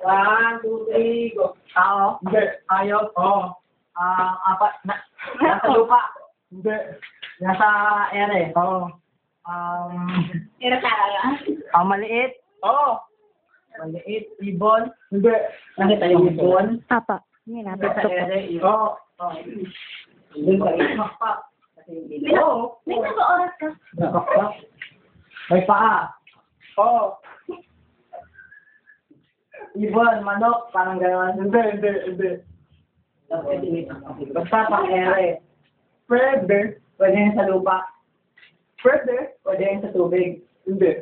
1, 2, 3, go. Tao? Hindi. Hayop? Oo. Apat. Nasa lupa? Hindi. Nasa ere? Oo. Pero talaga. Maliit? Oo. Maliit. Ibon? Hindi. Nakita yung ibon? Apa. Hindi na. Nasa ere? Ibon? Oo. Doon ka imak pa. Kasi hindi na. Oo. May nag-oras ka. Nakakap. May paa. Oo. Ibon, manok, parang gano'n. Hindi. Basta pang ere. Pwede. Pwede yun sa lupa. Pwede. Pwede yun sa tubig. Hindi.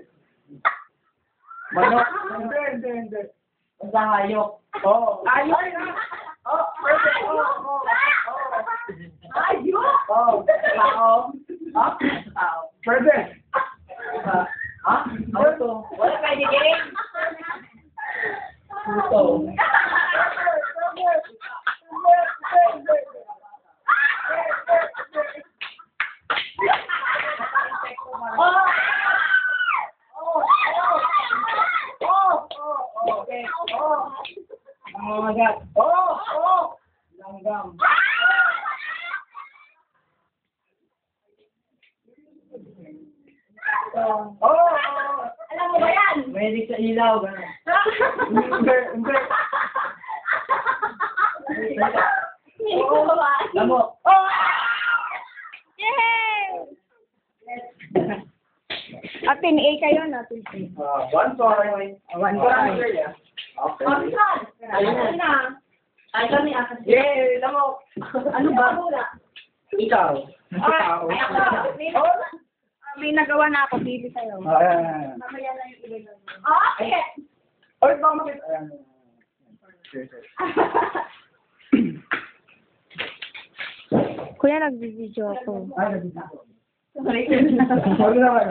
Manok. Hindi. Basta hayop. Oo. Ayok! Oo. Pwede. Oo. Ayun! Oh, tao. Ha? Tao. Pwede. Ha? Ano to? Wala pwede game. Puto. Nangangagat. Langgam. Alam mo ba yan? Mahilig sa ilaw. Gano'n. Hindi. Hindi ko ba? Lamok. Yay! Atin A kayo na. Atin A. One sorry. One sorry. Okay. Option. Ayun na. Ay, kami akas. Yay! Lamok. Ano ba? Ikaw. Tao. May nagawa na ako. Pili sa'yo. Ayan. Mamaya na yung ilan. Okay. Oy, baka makita. Ayan. Kuya, nag-video ako. Ay, nabita ko. Sorry. Sorry naman.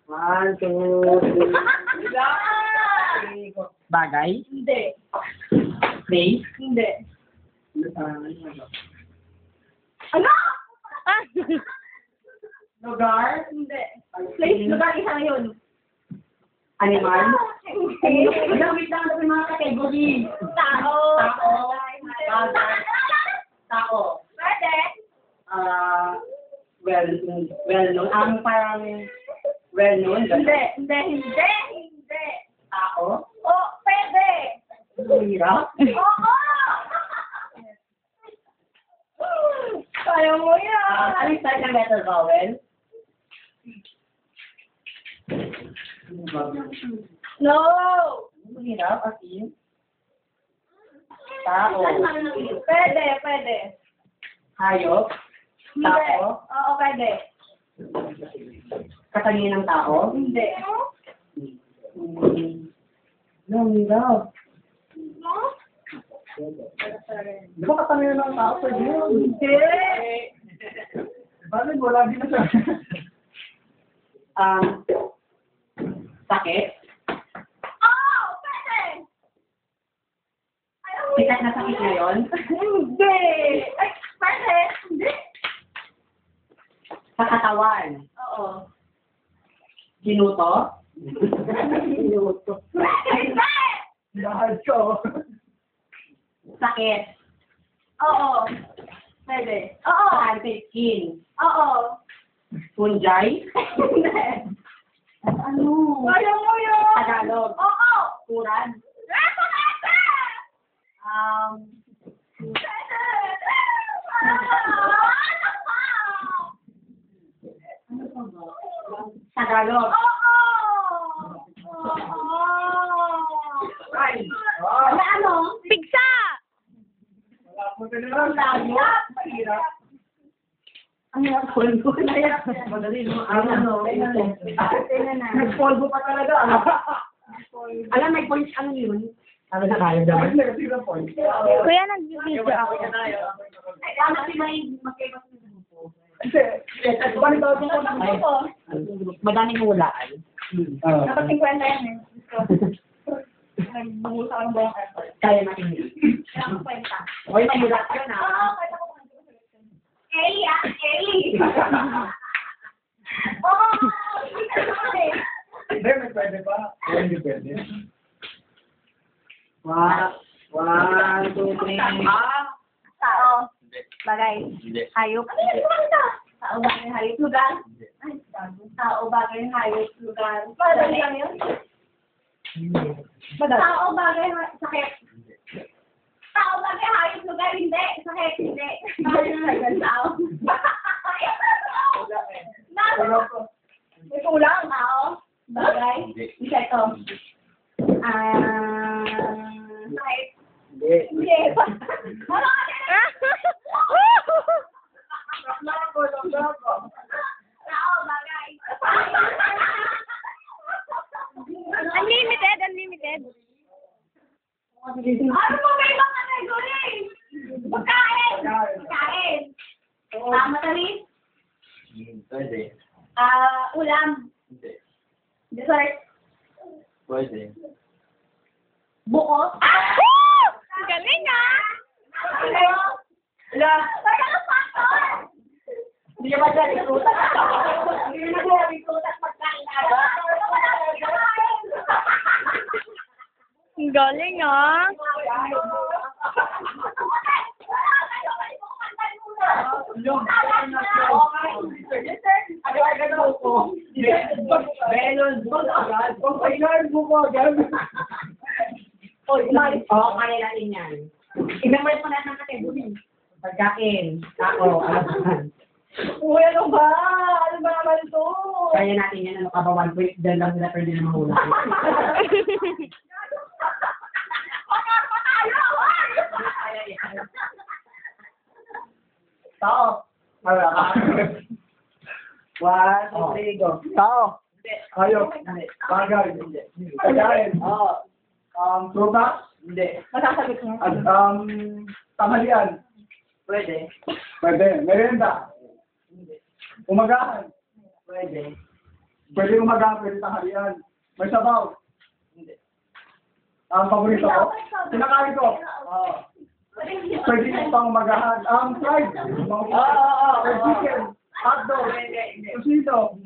One, two, three. Bagay? Hindi. Place? Hindi. Ano? Ah! Lugar? Hindi. Place, lugar, isa na yun. Animal? Hindi. Wait lang sa mga category. Tao. Tao. Bagay. Tao. Pwede. Well known. Parang well known. Hindi. Tao. Oh, pwede. Hirap. Oo. Kaya mo yan. Anong start ng letter vowel? No. Hirap. As in? Tao. Pwede. Hayop. Hindi. Tao. Oo, pwede. Katangian ng tao. Hindi. No, hirap. Di ba katangian ng tao sa iyo? Hindi. Bakit mo lagi na siya? Sakit. Oo, pwede. Ayaw mo Sikat na sakit ngayon. Hindi. Ay, pwede. Hindi. Sa katawan. Oo. Ginuto. Minuto. Hindi. Lahat ko. Sakit. Oo. Pwede. Oo. Sakit skin. Oo. Fungi. Hindi. Ano? Kaya mo yun. Tagalog. Oo. Kurad. Pwede. Tagalog. Ay. Ano? Pigsa! Wala po tinirang tayo. Mahirap. Ang hirap polvo. Madali mo. Nagpolvo pa talaga. Alam, may points. Ano yun? Ano na kaya daw? Negative na point. Kuya, nag-video ako. Ay, ano si May magkaiba sa grupo? Kasi, balik ako sa Madaming hulaan. Dapat 50 yan eh. Nagbubusa ka ng buong effort. Kaya natin yun. Kailangan kwenta. Hoy, mahirap yun Oo, ah. kwenta ko kung Eli ah, Eli. Oo, Pwede ba? Hindi pwede. 1, 2, 3. Tao. Bagay. Hindi. Hayop. Tao, bagay, hayop, lugar. Ay, tao, bagay, hayop, lugar. Madali lang yun. Tao, bagay, sakit. Tao, bagay, hayop, lugar, hindi. Sakit, hindi. Tao. Wala ko. May kulang, tao. Bagay. Hindi. Insekto. Sakit. Hindi. Hindi. Ano ka tao, bagay. Unlimited, unlimited. Ano mo may mga regulate? Pagkain. Pagkain. Matamis. Pwede. Ulam. Hindi. Dessert. Pwede. Buko. Galing ah! Wala. Hindi naman dyan ikutan. Hindi naman dyan ikutan pagkain. Ang galing ah! Kaya natin yan. I-memorize mo lahat ng kategory. Pagkain, tao, alaman. Uy, ano ba? Ano ba naman ito? Kaya natin yan, ano ka ba, 1 point, dahil lang sila pwede na mahula. Tao. Wala ka. 1, 2, 3, go. Tao. Hayop. Bagay. Pagkain. Prutas. Hindi. Masasagot mo. Tanghalian. Pwede. Pwede. Merienda. Umagahan. Pwede. Pwede umagahan, pwede tanghalian. May sabaw. Hindi. Ang paborito ko. Kinakain ko. Pwede yung pang umagahan. Fried. Fried chicken. Hotdog. Susito.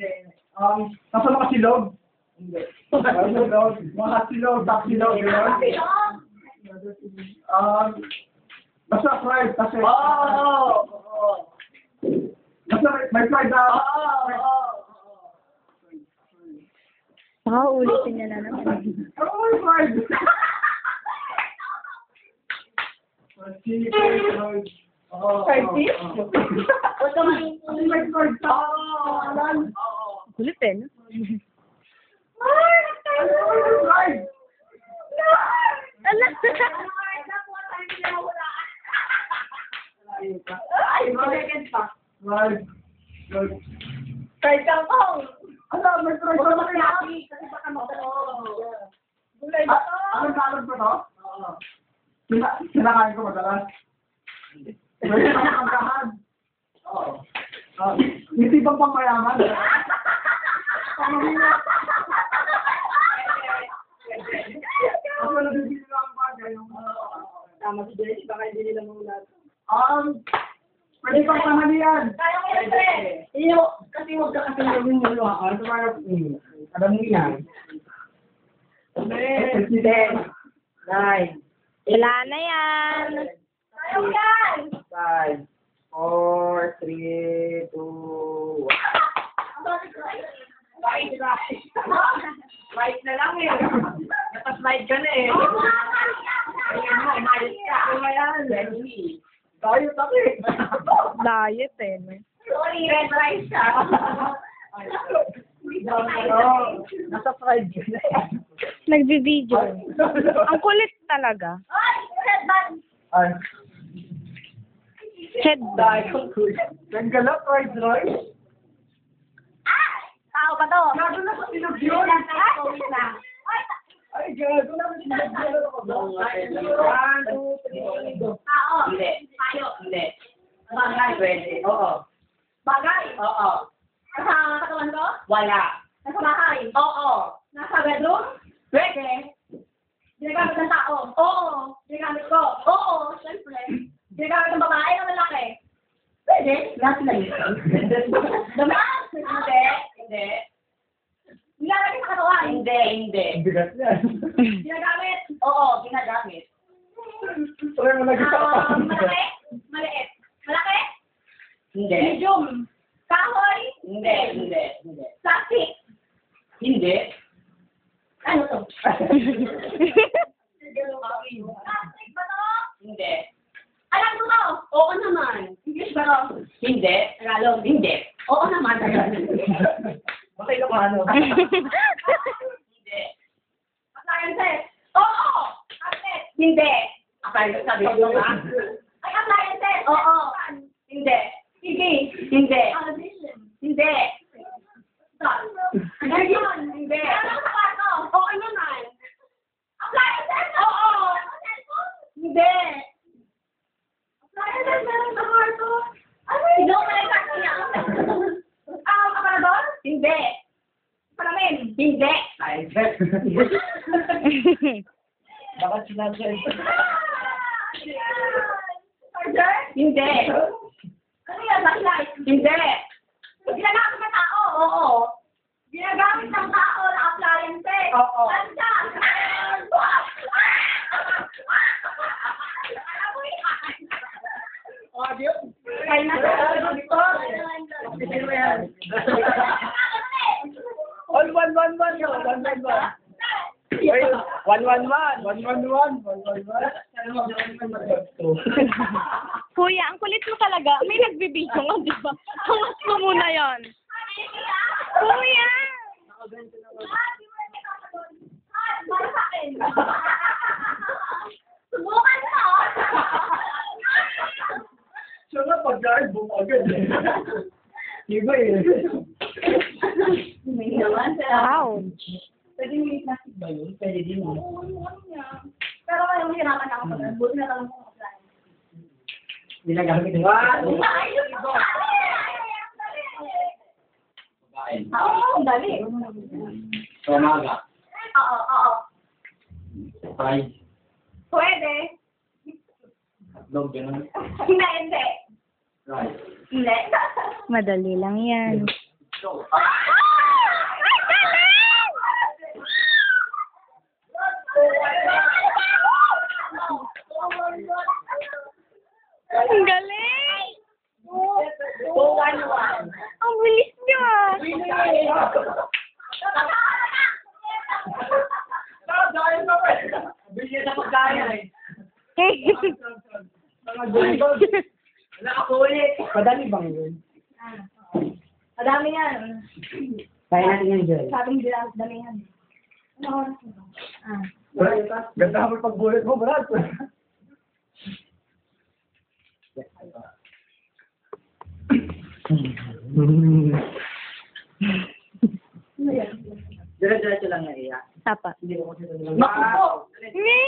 Nasa mga silog. Hindi. Mga silog, taksilog. Basta fried kasi. Basta may fried na. Baka ulitin niya na naman. Ano may fried? Chicken. Fried fish? Huwag ka may fried sa. Kulit eh, no? Fried. Ala! Fried. Fried kangkong. Ano, may fried sa mga. Kasi baka gulay ba to? Anong kalag ko to? Kinakain ko madalas. Pwede na makagahan. Hindi bang pang mayaman? Ako nabibili lang ang bagay. Tama si Jenny, baka hindi nila mahula. Pwede pang tanghalian. Kaya mo yan, pre. Kasi huwag ka kasi naging maluha. Ano parang, alam mo yan. 10, 9, Wala na yan! Kaya mo yan. 5, 4, 3, 2, 1. Slide na lang eh. Naka-slide ka na eh. Ayan mo, umayos ka. Ayan, Jenny. Tayo tayo. Diet eh, no? Sorry, red rice siya. Nasa slide ka na eh. Nagbi-video. Ang kulit talaga. Ay, red band. Headband. Naggalap, fried rice. Tao ba to? Gago na sa silog yun. Ay, gago na sa silog yun. 1, 2, 3, go. Tao. Hindi. Tayo. Hindi. Bagay. Pwede. Oo. Bagay. Oo. Nasa katawan ko? Wala. Nasa bahay? Oo. Nasa bedroom? Pwede. Ginagamit ng tao? Oo. Ginagamit ko? Oo. Siyempre. Ginagamit ng babae o lalaki? Pwede. Lahat lang yun. Daman? Hindi. Hindi. Nilalagay sa katawan? Hindi, hindi. Ang bigat yan. Ginagamit. Oo, ginagamit. Try mo lagi sa Malaki. Maliit. Malaki. Hindi. Medium. Kahoy. Hindi, hindi, hindi. Plastic. Hindi. Ano to? Plastic ba to? Hindi. Alam ko to. Oo naman. English ba to? Hindi. Tagalog. Hindi. Oo naman. Bakit yung ano? Hindi. Appliances. Oo. Cabinet. Hindi. Akala ko sabi ko nga. Ay, appliances. Oo. Hindi. TV. Hindi. Television. Hindi. Ayun. Hindi. Meron sa kwarto. Oo naman. Appliances. Oo. Cellphone. Hindi. Appliances. Meron sa kwarto. Ano yun? Sino ka lang niya? Aparador? Hindi. Salamin. Hindi. Bakit sinabi? Charger? Hindi. Ano yan? Backlight? Hindi. Ginagamit ng tao? Oo. Ginagamit ng tao na appliances? Oo. Lansa? O, Diyo. Kaya na sa dito. Sino yan? One, one, one, one. One, one, one. Wait, 111. 111. 111. Kuya, ang kulit mo talaga. May nagbibideo nga, di ba? Hangat mo muna yon. Kuya! Para sa akin. Subukan mo. Siya nga pagkain, buong agad eh. Iba eh. May naman sila. Wow! Pwede mo yung plastic ba yun? Pwede din mo. Pero ngayon, hirapan ako sa ganun. Buti na lang ako apply. Ginagamit mo. Ayun mo. Pagkain. Oo, ang dali. Sa umaga. Oo, oo. Fried. Pwede. Hotdog, gano'n. Hindi, hindi. Fried. Hindi. Madali lang yan. So, Ang galing! 211. Ang bilis niya! Dahil pa ba? Bigyan sa pagkain eh. Mga gulibag. Nakakulit. Madali bang yun? Madami yan. Kaya natin yan, Joy. Sabi nila, dami yan. Ano oras mo? Ganda mo pagbulit mo, Brad. Dire-diretso lang na iya. Tapa. Hindi ko kasi lang. Wow! Ni?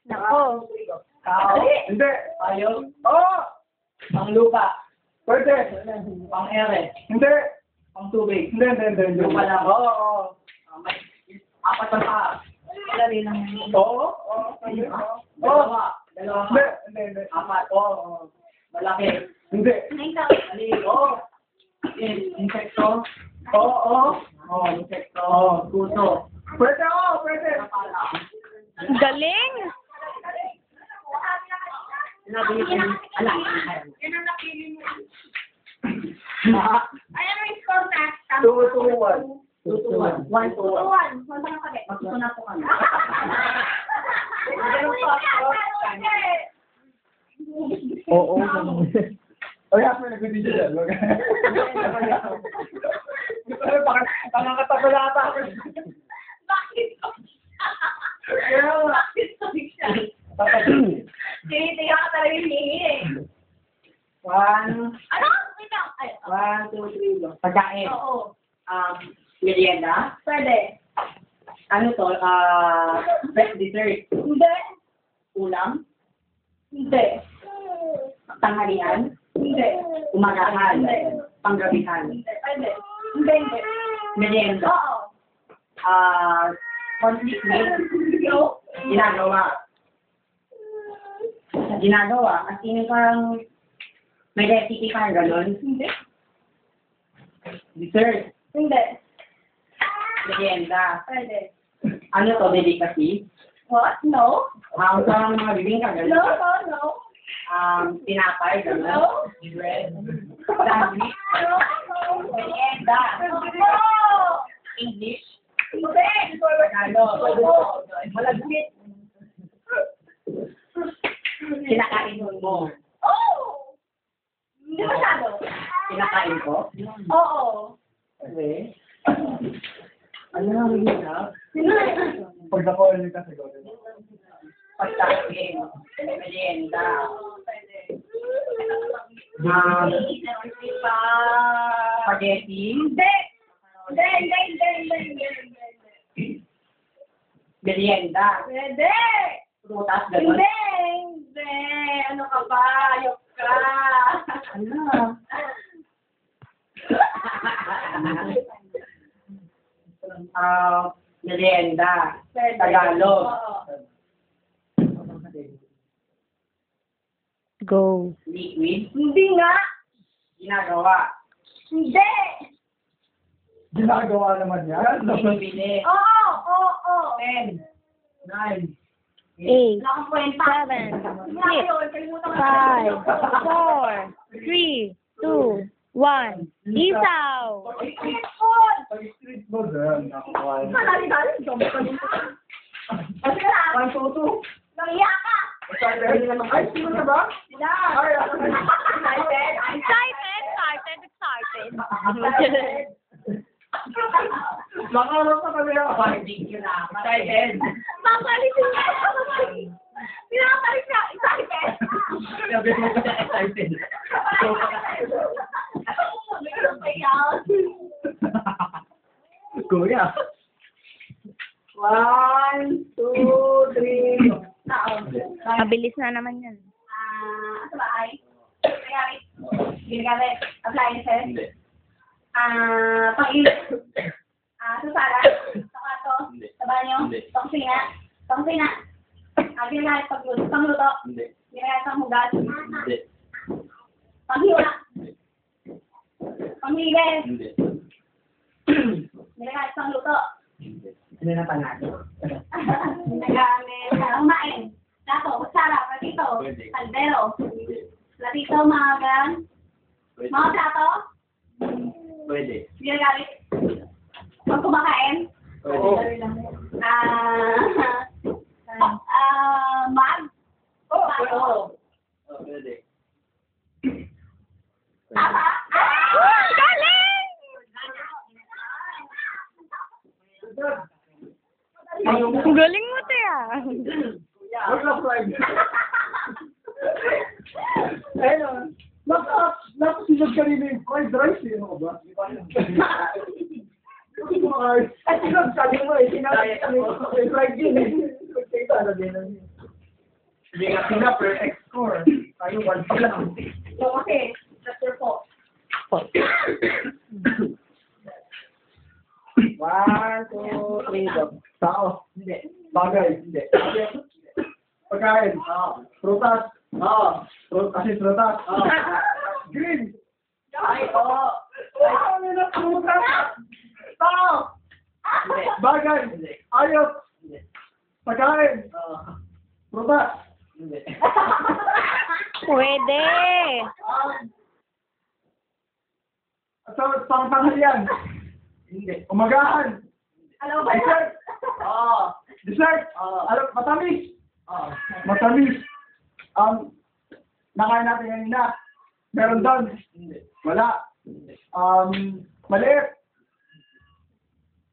Nako. Tao. Hindi. Ayaw. Oo! Ang lupa. Pwede. Ang ere. Hindi. Ang tubig. Hindi, hindi, hindi. hindi. Lupa lang. Oo, oo. May apat na pa. Dali lang. Oo, oo. Hindi. Oo. Dalawa. Dalawa Hindi, pa. hindi, hindi. Apat. Oo. Malaki. Hindi. Ali. Oo. Insekto. Oo, oo. Oo, insekto. Oo. Puso. Pwede, oo, pwede. Pala. Ang galing! Sinabi niyo kung alam. Yan ang napili mo. Ah, Ayan ang score na. 2-2-1. 2-1. 1-2-1. 2-1. Wala na kami. Magsuso na po kami. Oo. O yan, may nag-video dyan. Pangangkatabi na ata ako. Bakit? Kaya nga. Bakit sabi siya? Tinitiga ka talaga yung hihi eh. 1, Ano? Wait lang. Ay, 1, 2, 3. Pagkain. oo. Merienda. Pwede. Ano to? Dessert. Hindi. Ulam. Hindi. Tanghalian. Hindi. Umagahan. Hindi. Panggabihan. Hindi. Pwede. Hindi. Hindi. Merienda. Oo. Conflict meal. No. Ginagawa. Ginagawa. At ini parang may recipe ka, gano'n. Hindi. Dessert. Hindi. Merienda. Pwede. Ano to, delicacy? What? No? Sa mga bibingka, No, gano'n. no, no. Tinapay, gano'n. No. Bread. Sandwich. No, no. Merienda. No! English. Hindi! Tagalog. Malagkit. Kinakain mo. Oh! Hindi masyado. Kinakain ko? Oo. Okay. Ano na ang hirap? Pag nakuha niyo kasi gawin. Pagkain. Merienda. Spaghetti. Hindi! Hindi. Merienda. Pwede! Prutas, gano'n. Hindi! Ano ka ba? Ayok ka! Ano? Merienda. Pwede. Tagalog. Oo. Go. Liquid. Hindi nga! Ginagawa. Hindi! Ginagawa naman yan. Binibili. Oo! 10. 9. 8, Wala kang kwenta. 7, Nga 6, yun, kalimutan ko. 5, 4, 3, 2, 1. Isaw! Pag street food, yan. Nakuha niyo. Dali. Dami ka din. Kasi na, 1, 2, 2. nangiyak ka. Ay, sino na ba? Sila. Ay, Excited. Nakarap na kami ako. Barbecue na. Excited. Papalitin niya. Pinapalit niya. Excited. Sabi mo ba na excited? Kuya. 1, 2, 3. Mabilis na naman yan. Sa bahay. Ginagamit. Appliances. Hindi. Pang-ilit. Sa sala. Sa kwarto. Hindi. Sa banyo. Hindi. Sa kusina. Ginagamit pangluto. Hindi. Ginagamit panghugas. Hindi. Panghiwa. Hindi. Panghigas. Hindi. Ginagamit pangluto. Hindi. Ano na panalo? Ginagamit kumain. Plato, kutsara, platito, Pwede. kaldero, Hindi. platito, mga gan. Pwede. Mga plato. Pwede. Ginagamit. Pag kumakain. Pwede. Mag. Oo. Pwede. Tapa. Galing! Ang galing mo, Tia. Wag na fried. Ayun. Napasilog kanina yung fried rice eh. Ano ka ba? Ay, sabi mo eh. Sinabi mo. Fried yun eh. Kita na din. Hindi nga sila per X-score. Tayo 1 pa lang. So, okay. Chapter 4. 1, 2, 3, go. Tao. Hindi. Bagay. Hindi. Pagkain. Prutas. Kasi prutas. Green. Ay, oo. Ano na prutas? Tao. Hindi. Bagay. Hindi. Ayos. Hindi. Pagkain. Prutas. Hindi. Pwede. Sa pangtanghalian. Hindi. Umagahan. Alam mo ba? Dessert. Oo. Dessert. Oo. Matamis. Oo. Matamis. Nakain natin kanina. Meron doon. Hindi. Wala. Maliit.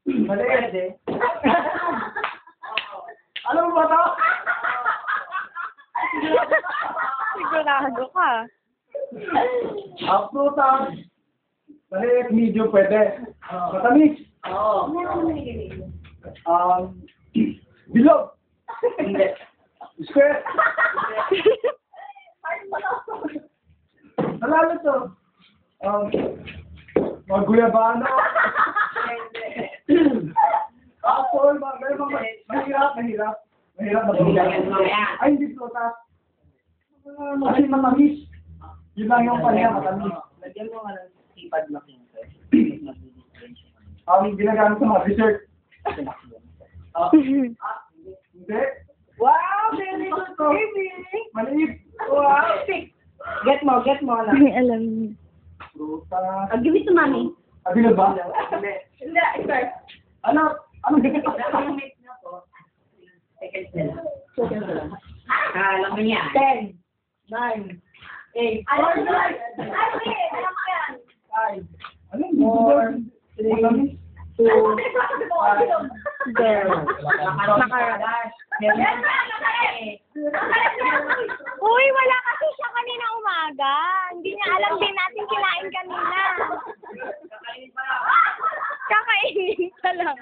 Maliit. Pwede. Alam mo ba ito? Sigurado ka. Prutas. Maliit, medium pwede. Matamis. Oo. Bilog. Hindi. Square. Nalala to. Mga guyabano. Apple. Mahirap. Mahirap na Hindi lang yan mamaya. Ay, hindi prutas. Kasi matamis. Yun lang yung kanya, matamis. Lagyan mo nga ng keypad lock yung Ginagamit sa mga dessert. Hindi. Wow, very good, baby. Maliit. Wow, pick. Get mo, na. Alam niyo. Fruta. Give it to mommy. Abilog ba? Hindi. Hindi, sir. Ano? Anong ganito? Alam mo niya. 10, 9, 8, Alam mo yan. Alam mo yan. 5. Ano? More. 3. 2. Ano ba yung sasabi mo? Girl. Macaron. Yan na, nakalit. Nakalit na. Uy, wala kasi siya kanina umaga. Hindi niya alam din natin kinain kanina. Kakainin pa lang.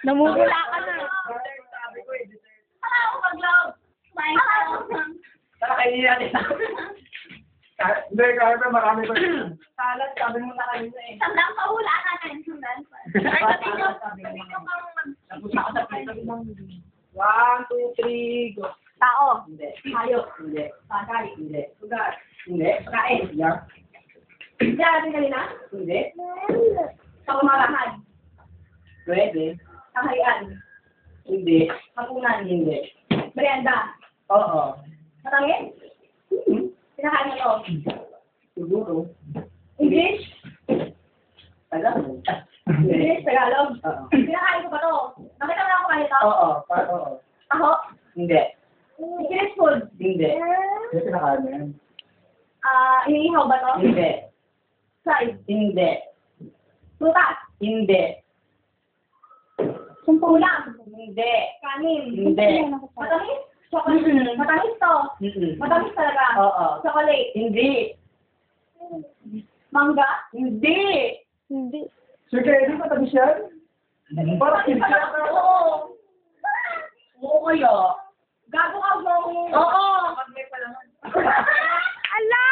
Namumula ka na. Wala akong mag-love. Smile ka. Kakainin natin. Hindi, kaya pa marami pa. Salat, sabi mo na kanina eh. Sandang pahula natin. Sandang pa. Ay, sabi nyo, Tapos ako sa pito. 1, 2, 3, go. Tao. Hindi. Hayop. Hindi. Bagay. Hindi. Sugar. Hindi. Kain. Yan. Hindi natin kanina. Hindi. Sa kumarahan. Pwede. Kaharian. Hindi. Hapunan. Hindi. Merienda. Oo. Matangin. Pinakain mo to. Siguro. English. Alam mo. English, Tagalog. Oo. Pinakain ko ba to? Nakita mo na ako kanito? Oo. Oo. Ako? Hindi. English food. Hindi. Hindi pinakain mo yan. Iniihaw ba to? Hindi. Fried. Hindi. Prutas. Hindi. Ulam. Hindi. Kanin. Hindi. Matamis? Chocolate. Mm-mm. Matamis to. Mm-mm. Matamis talaga. Oo. Chocolate. Hindi. Mangga. Hindi. Hindi. Sir Kevin, matamis yan? Parang hindi. Oo. Oo kaya. Gago ka mo. Oo. Pag may palangan. Ala!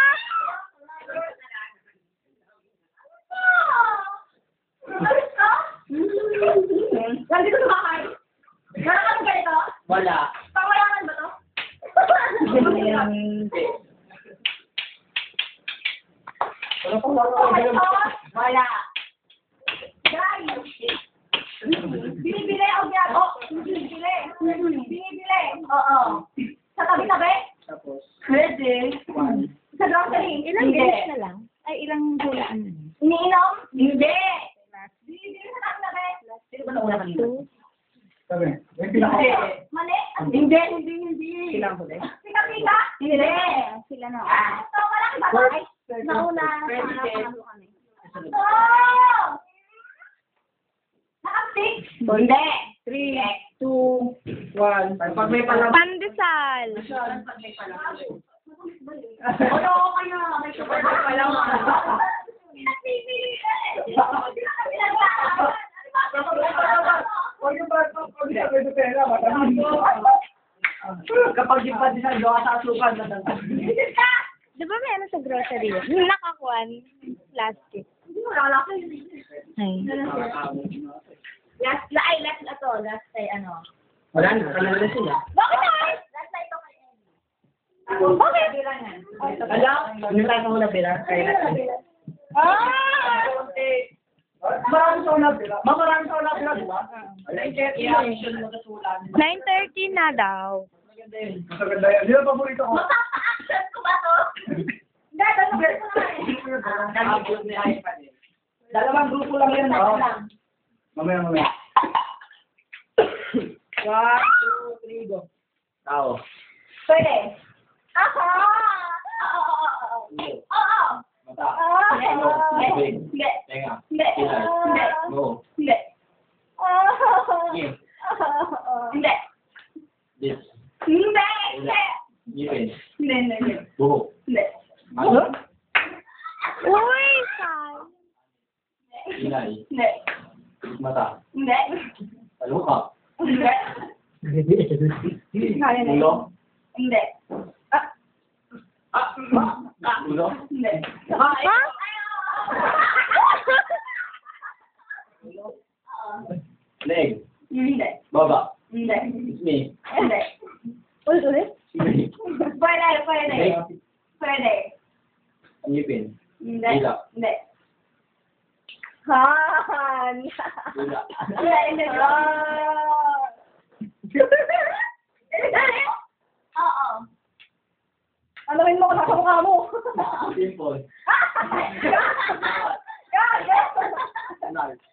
Matamis to? Nandito kumakain. Meron ka ganito? Wala. Pangalangan ba to? Hindi. Wala pang laro. Okay to? Wala. Guys. Binibili ako dyan. Oh, binibili. Binibili. Oo. Sa tabi-tabi? Tapos. Pwede. Sa grocery? Ilang Hindi. beses na lang? Ay, ilang hulaan na lang? Iniinom? Hindi. Binibili sa tabi-tabi? Sino ba nauna kanina? Sabi, yung Hindi. pinakain. Mali? Hindi. Silang ko din. Pika-pika? Hindi. Sila na. Ito, malaki ba to? Ay, nauna. Pwede. Oh! Naka-stick? Hindi. 3, 2, 1. Pag may palangan. Pandesal. Pag may palangan. Ano ako kayo? May super palangan. Pinagbibili ka eh. Pinaglaban. Huwag yung pag sabi sa pera, matamis. Kapag yung pandesal, doon ka sa asukal, matanda. Di ba may ano sa grocery? Yung nakakuan. Plastic. Hindi mo lalaki. Ay. Last na to. Last ay ano. Wala na, kalala na sila. Bakit na? Last na ito kay Eddie. Bakit? Bilangan. Alam, hindi tayo muna bilang. Ah! Marami sa unang pila. Marami sa unang pila, di ba? 9:30 na daw. Mas maganda yan. Hindi na paborito ko. Mapapa-action ko ba to? Hindi, dalawa ko na eh. Dalawang grupo lang yan. Oo. Oh. Mamaya. 1, 2, 3, go. Tao. Pwede. Ako! Oo. Oo. Mata. Hindi. Hindi. Tenga. Hindi. Hindi. Go. Hindi. Give. Hindi. This. Hindi. Hindi. Ngipin. Hindi. Buhok. Hindi. Ano? Uy, Sai. Inay. Hindi. Mata. Hindi. Taluka. Hindi. Ulo. Hindi. Ulo. Hindi. Ha? Leg. Hindi. Baba. Hindi. It's me. Hindi. Ulit. Pwede. Pwede. Pwede. Ngipin. Han. Wala. Oo. Ano rin mo, nakakamukha mo. Simple. Nice.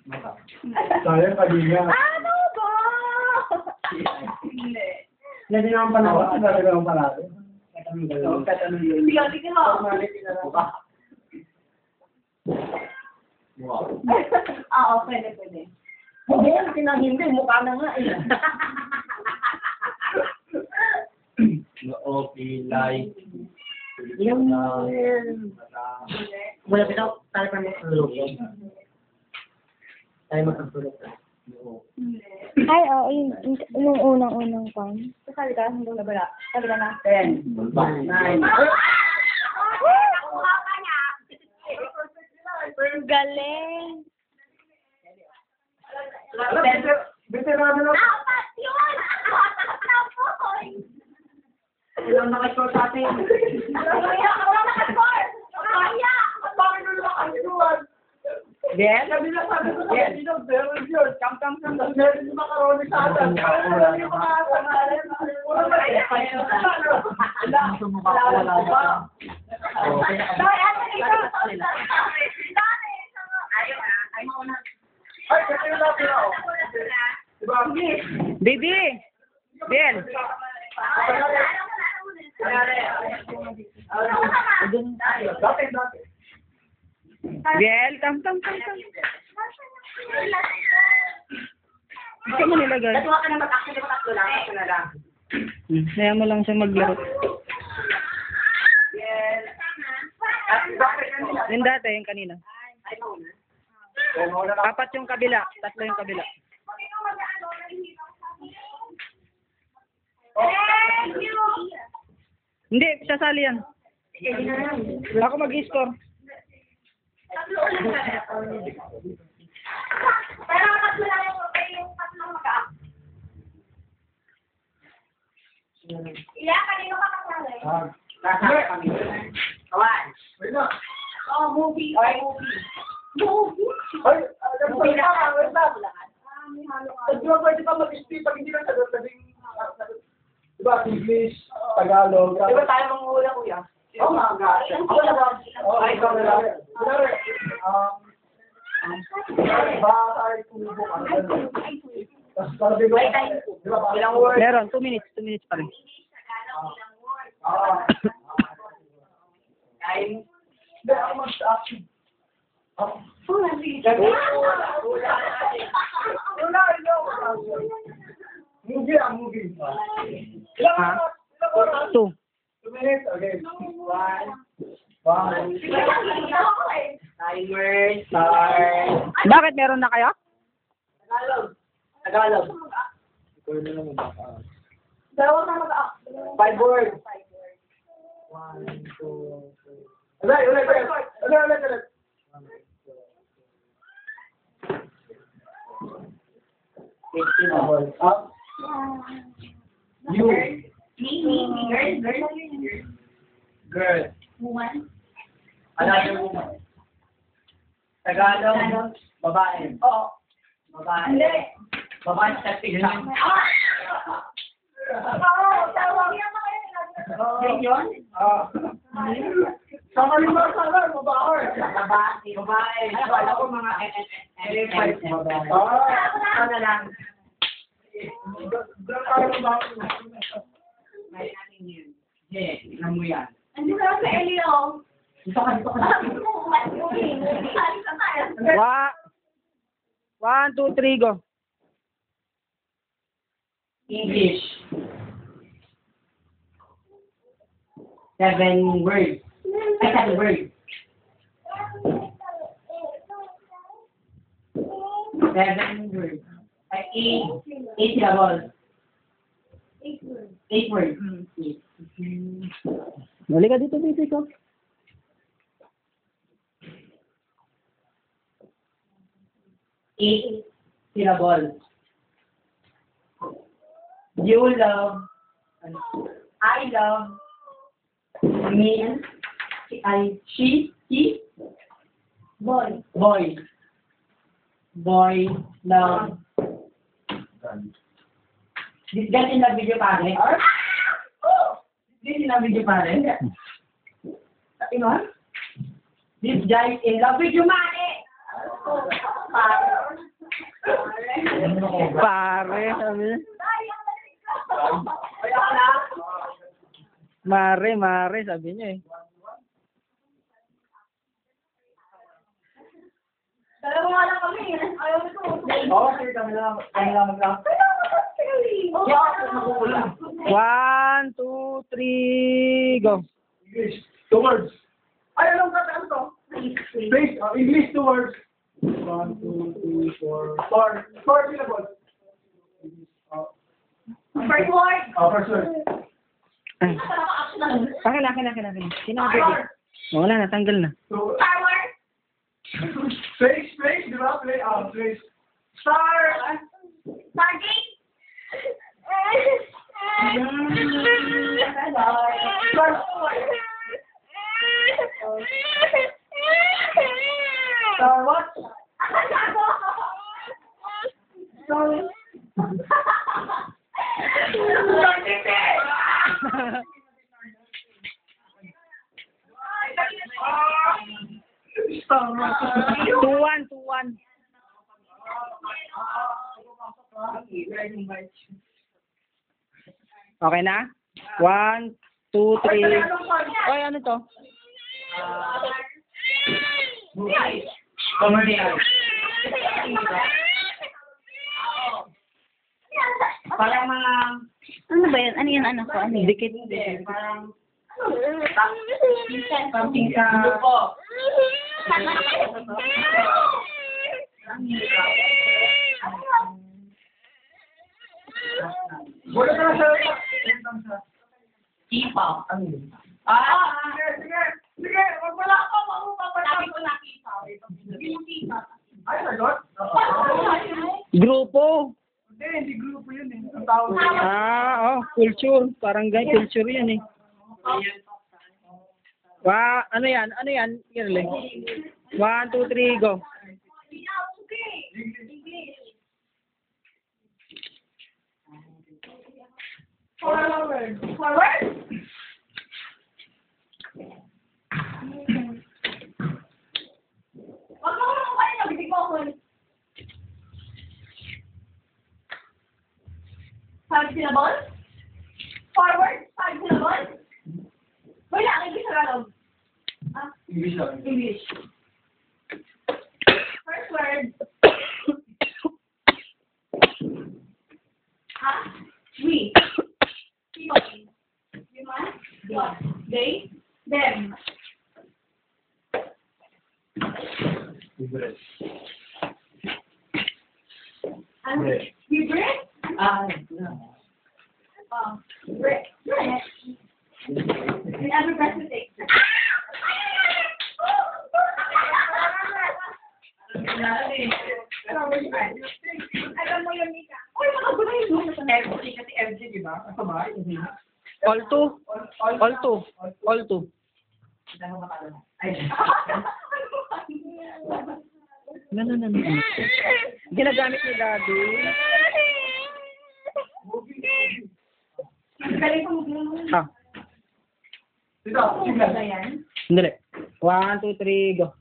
Mata. Sayang kalinga. Ano ba? Hindi. Lagi naman panahon. Talaga ang panalo. Sige, sige mo. Mukha. Mukha. Oo, pwede, pwede. Hindi, hindi. Mukha na nga eh. Okay, like. Yung... Mata. Wala pitaw, tayo pa magsulog. Tayo magsulog. Ay, oo, yung unang-unang pan. Sakali ka, hanggang nabala. Sabi ka na. 10, 9, Nakuha ka niya. Galing. Veterano na. Dapat yun! Napoy! ilang nakascore sa atin. Kaya ako lang nakaskor! Kaya! Bakit nyo naman kasi luwan? Yes? Sabi na sabi ko sa Yes. kanino, meron yun. Kam-kam. Meron yung macaroni sa atin. Wala yung mga pangalan. Wala ba? Dahil ano dito? Dami! Ayaw na. Ay, mauna. Ay, kasi yung natin ako. Diba? Baby! Ben! Dati. Biel, come. Gusto mo nilagay? Natuwa ka na mag-actually ko tatlo lang. Ito na lang. Kaya mo lang siya maglaro. Yung dati, yung kanina. Apat yung kabila, tatlo yung kabila. Thank you! Hindi, sasali yan. Ako mag-score. Pero tatlo lang yung tatlong mag-aak. Iya, kanino ka kasali? Kasama kami. Kawan. Wait na. Oh, movie. Ay, movie. Movie? Ay, alam ko na. Wait na. Di ba pwede pa mag-speak pag hindi ka sagot? Diba, English, Tagalog. Di ba tayo manguhula, kuya? Oo nga, gosh. Ay, ikaw na lang. Kunwari, bakay, tubo, ano ganun. Tapos sabi ko, di ba, Ilang word? Meron, 2 minutes. 2 minutes pa rin. Time. Hindi, ako mag-action. Wala, ikaw. Movie. Ha? Ilang oras? 2. 2 minutes, okay. 1. Timer, start. Bakit meron na kayo? Tagalog. Dalawa na mag-aak. 5 words. 1, 2, 3. Ulit. Up. You. Me. Girl. Woman. Another woman. Tagalog. Babae. Oo. Babae. Hindi. Babae sa tignan. Oo, tawag yan mga Yan yun? Sa kalimang sana, babae. Babae. Ano ko mga elephant. Ano lang? May ating yun. Yeah, tignan mo yan. Ano ka sa Elio? Dito ka. 1, 2, 3, go. English. 7 words. Ay, 7 words. 7 words. Ay, 8 syllables. 8 words. Balik ka dito, baby ko. 8 syllables. You love. I love. Me. She. He. Boy. Boy. Boy, love. This guy in the video pare. This in the video pare. Inon? This guy in love with you, mare. Pare, sabi niya. Kaya ka na? Mare, sabi niya eh. Dalawa nga lang kami. Ayaw ko. Oo, sige kami lang mag-lang. One, two, three, go. English, 2 words. Ay, ano to? Space, English, 2 words. 1, 2, 3, 4. 4 syllables. First word. First word. Akin na. Sino ka pwede? Wala na, tanggal na. So, Star Wars. space, di ba? Space. Star. Stargate. Star what? Star what? 2-1. Okay na? 1, 2, 3. Oy, ano to? Parang mga Ano ba yan? Ano yan, anak ko? Ano yan? Dikit. parang Something sa... grupo. Wala ka na siya. K-pop. Ano yun? Sige, wag wala ka. Sabi ko nakita. Yung kita. Ay, sagot? Grupo. Hindi grupo yun eh. Ang tawag. Culture. Parang ganyan, culture yan eh. Ano yan? Kirle. 1, 2, 3, go. Forward. Wag mo naman kayo nabibig mo ako. 5 syllables? Forward? 5 syllables? Wala, English na lang. English lang. English. First word. We. People. Human. What? They. Them. And we breathe. Breath. And every breath we take. Alam mo yun, Mika. Uy, makagulay yun. FG kasi FG, di ba? Kasabay. All two. Ay, No. Ginagamit ni Daddy. Galing ko mag-ano. Dito, sige. Hindi. 1, 2, 3, go.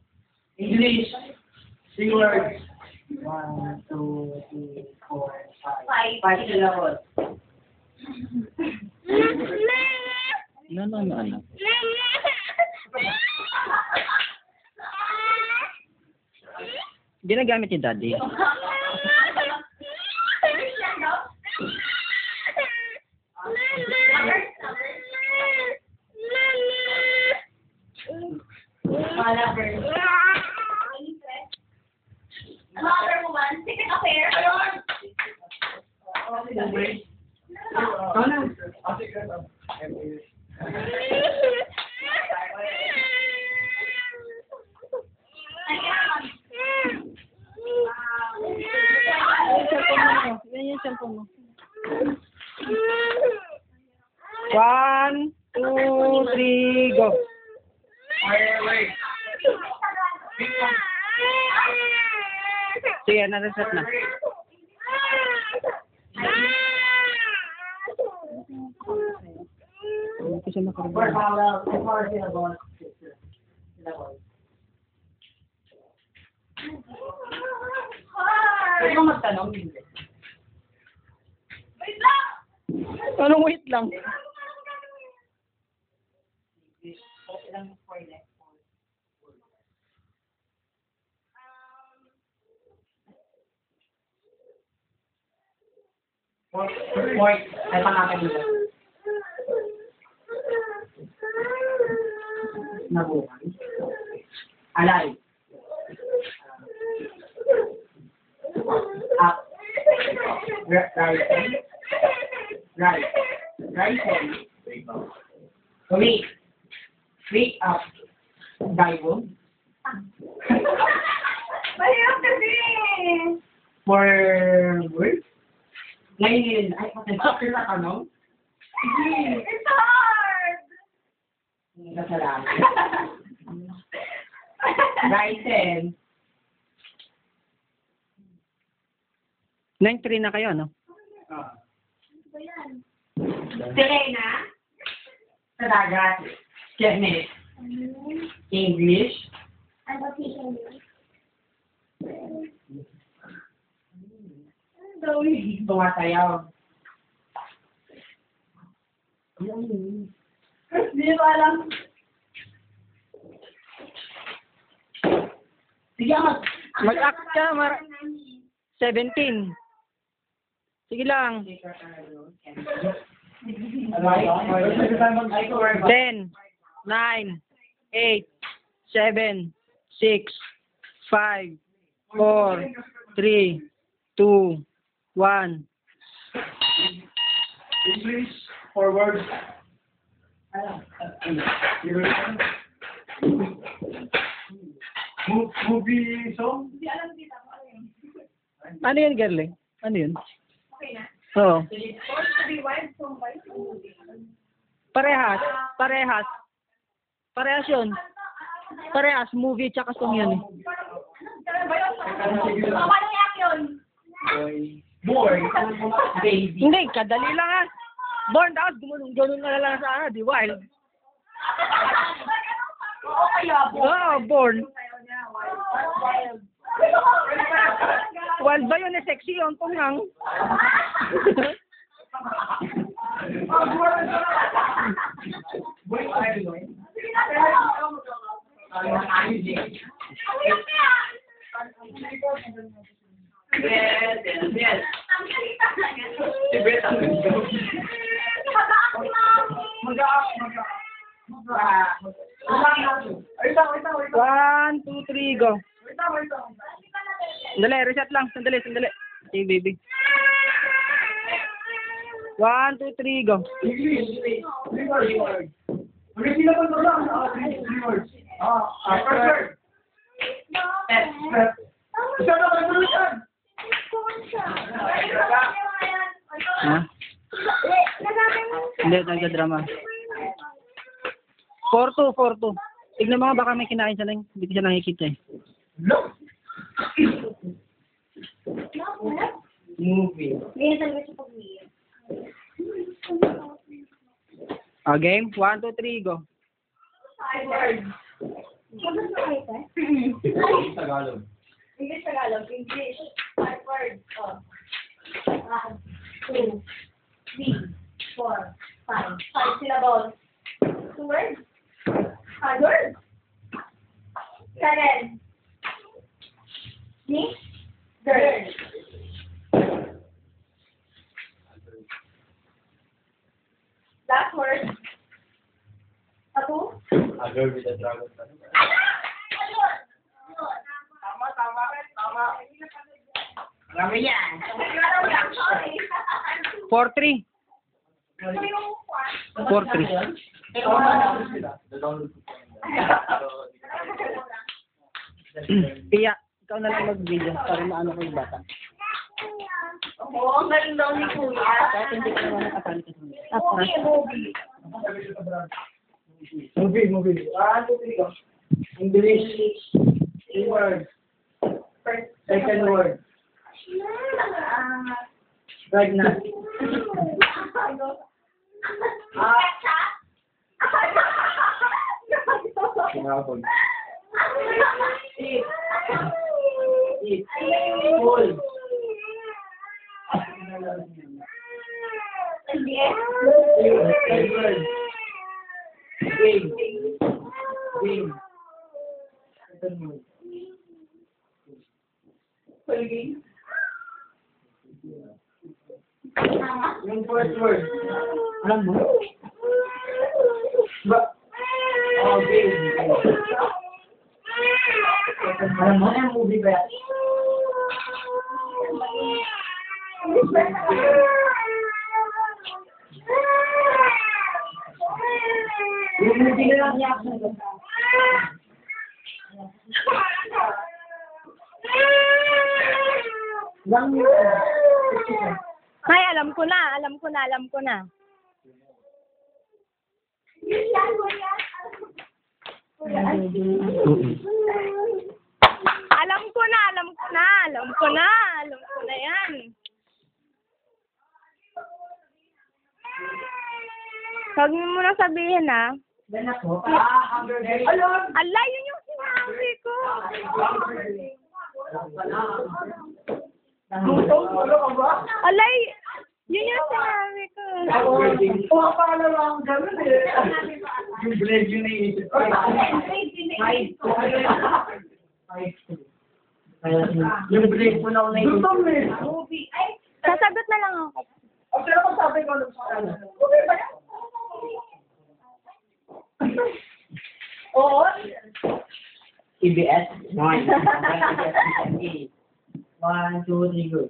English. 3 words. 1, 2, 3, 4, 5. 5. 5 syllables. No. Ginagamit ni Daddy. Mother woman, secret affair. Yan yung cellphone mo. 1, 2, 3, go. Wait. Sige, na-reset na. Kasi For syllable. Syllable. Pwede mo magtanong, hindi. Wait lang! Anong wait lang? Ilang for next? Point. Ay, pangalan nila. Nabuhay. Alay. Up. Rising. Right. Rising. Wait. Wait up. Diamond. Mahirap kasi. For words. Ngayon, ay, bakit na tanong? It's hard. Nasalamat. Rising. 9-3 na kayo, no? Sirena. Sa dagat. Chinese. English. Ano teaching you? Tumasayaw. Hindi ko alam. Sige, Mag-act ka, 17. Sige lang. 10, 9, 8, 7, 6, 5, 4, 3, 2, 1. English, forward. Movie song? Hindi alam dito. Ano yun? Ano yun, girlie? Ano yun? Okay na. Oo. Born to be wild from by Parehas. Parehas. Parehas yun. Parehas. Movie tsaka song yun eh. Kailan ba yun? Paano yak yun? boy, baby. Hindi, kadali lang ah. Born out, ganun na lang sana, di wild. Oo, kaya Oo, born. Wild ba yun eh, sexy yun, tungang. Boy, yes, yes. One, two, three, go. Sandali, reset lang. Sandali. Okay, baby. 1, 2, 3, go. English. 3 words. Mag-isip na ba lang? 3 words. First word. Isa na ba yung yan? Ha? Hindi, nagka-drama. 4-2. Tignan mo nga, baka may kinain siya lang. Hindi ko siya nakikita eh. No. Movie. Game? 1, 2, 3, go. Tagalog. English, Tagalog. English. 5 words. 1, 2, 3, 4, 5. 5 syllables. 2 words. 5 words. 7. Me? Girl. Last word. Ako? A girl with a dragon. Tama. Marami yan. 4-3. 4-3. Pia, ikaw na lang mag-video para maano ko yung bata. Oo, ang galing daw ni Kuya. Kahit hindi ka naman nakasali ka sa Movie. Movie. 1, 2, 3, go. English. 3 words. Second word. Word na. Kumapon. Eat. Eat. Full. Third word. Game. Game. Third word. Yung first word. Alam mo? Oh, game. Alam mo, yung movie ba yan? Yung movie na lang niya. Lang yun. Ay, alam ko na. Alam ko na yan. Huwag mo muna sabihin, ha? Then ako, Hunger Games. Ala, yun yung sinabi ko. Ano ka ba? Alay, yun yung sinabi ko. Oo, paano lang gano'n eh. Yung grade yun na iisip ko. Yung grade ko na ako naisip. Gutom eh. Sasagot na lang ako. O, sino kung sabi ko ano sa kanya? Okay ba yan? Oo. CBS. 1, 2, 3, go.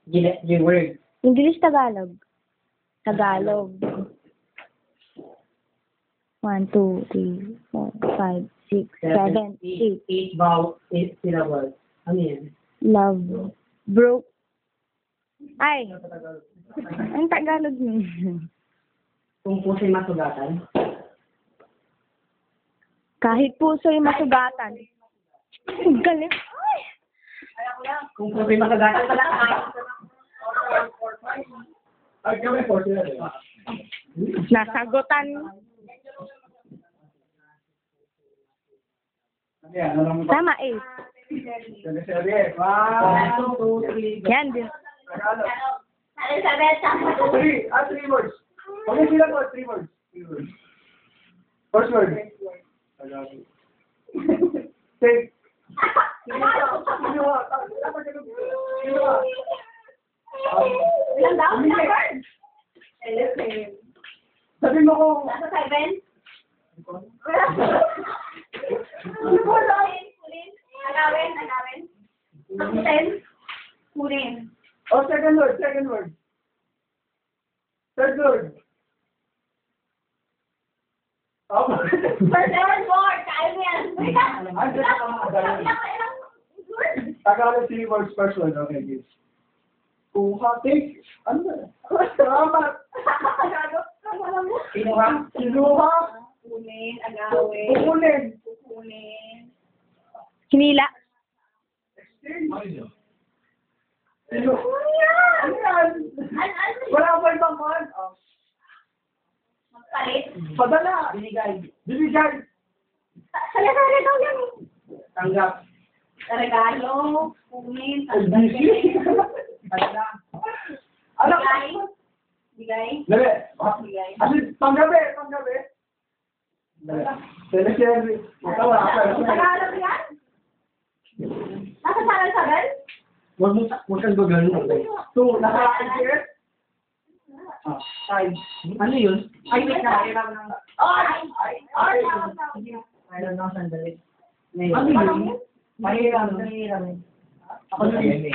Yung word. English, Tagalog. 1, 2, 3, 4, 5, 6, 7, 8. 8 vowel, 8 syllables. Ano yan? Love. Broke. Ay. Ang Tagalog niya. Kung puso'y masugatan. Kahit puso'y masugatan. Ang galing. Ay. Kung puso'y masugatan pala. Ay, kami po sila eh. Nasagutan. Ano yan? Ano lang mo? Tama, 8. Sige. 1, 2, 3. Yan din. Tagalog. Elizabeth, tama. 3 words. Okay sila po, 3 words. 3 words. First word. Tagalog. Take. Sino ka? Ilan daw? Ilang words? Sabi mo kung... Nasa 7? Agawin. Ako 10? Kunin. Oh, second word. Third word. Oh. First and fourth. Kaya mo yan. Tagalog 3 words, first word. Okay, good. Take. Ano ba? Salamat. Kinuha. Kunin, agawin. Kukunin. Hinila. Ano yan? Wala ba ibang man? Oh. Magpalit. Padala. Binigay. Sali-sali daw yan. Tanggap. Regalo. Kunin. Padala. Anak. Bigay. Dali. Bigay. Kasi panggabi. Dali. Sili. Tagalog yan? Nasa sagal-sagal? Huwag kang gagawin. 2. Naka-answer? 5. Ano yun? Ay, wait na. Ay! Mayroon na sandali. Ano yun? Mahirap. Ako na yun.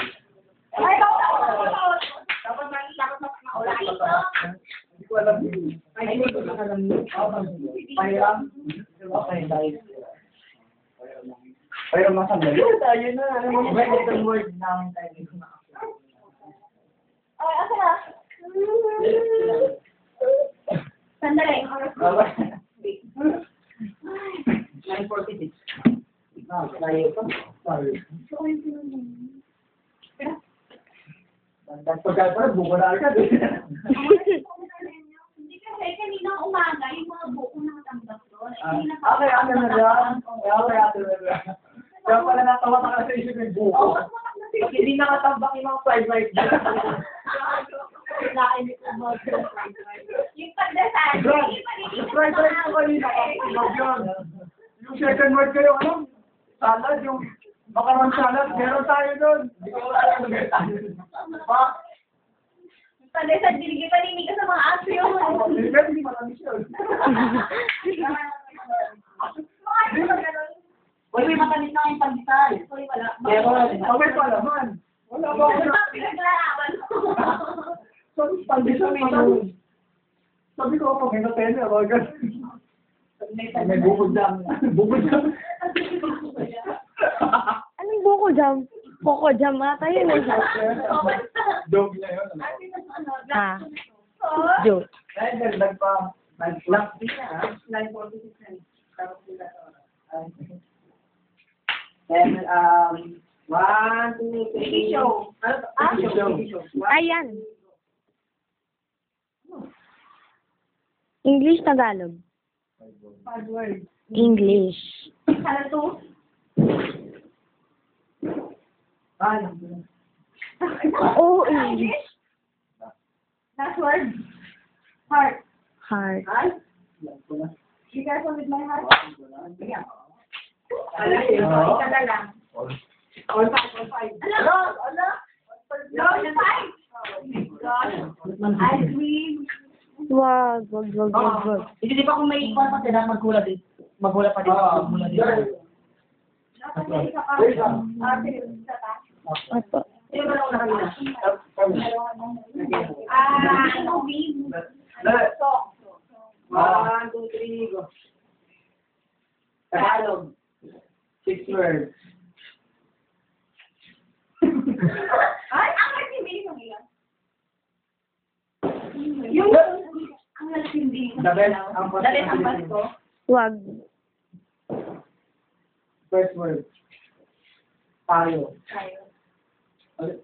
Ay, dapat maula ito. Hindi ko alam yun. Ay, hindi ko na alam yun. Pahiram? Okay, guys. Pahiram na sandali. Tayo na. Welcome word namin tayo. Ay, asa na? Sandali. 9:46. Tayo pa. Sorry. Gusto ko yung sinunod. Pagka pa, buko na agad. Hindi kasi kanina umaga, yung mga buko nakatanggap doon. Okay, ano na lang. Kaya pala natawa ka sa isip yung buko. Pag hindi nakatambak yung mga fried rice dyan. Yung pagdasal, hindi pa rin Yung fried rice ko kanina, kapag yun. Yung second word kayo, ano? Salad, yung macaron salad, meron tayo doon. Hindi ko alam na meron tayo. pagdasal, diligay panini ka sa mga aso yun. Pero hindi matamis yun. Uy, may matamis na kayong pandesal. Sorry, wala. Meron. Okay pa naman. Wala ba ako na? Pinaglalaban mo. Sabi, pandesal matamis. Sabi ko, pag may natene, wag ka. May bukod lang. Bukod lang. Anong buko jam? Coco jam ata yun eh. Dog na yun. Ah, joke. Ay, dagdag pa. Last din na, 9:46. Tapos sila. Then, 1, 2, 3. Show. Show. Ayan. English, Tagalog. Password. English. Ano to? Oh, English. Last word. Heart. Heart. You guys want with my heart? Ano? Ika na lang. All five. Ala! No, it's five. I dream. Wag. Hindi ba kung may ikon pa sila, magkula din. Magkula pa din. Magkula din. Dapat may isa ka. Sige, isa ka. Ato. Sino ba lang nakalina? Movie. Song. 1, 2, 3, go. Tagalog. 6 words. Ay, ang matindi yung ilan. Yung, ang matindi. Dali ang Pasko. Wag. First word. Tayo. Tayo. Ulit.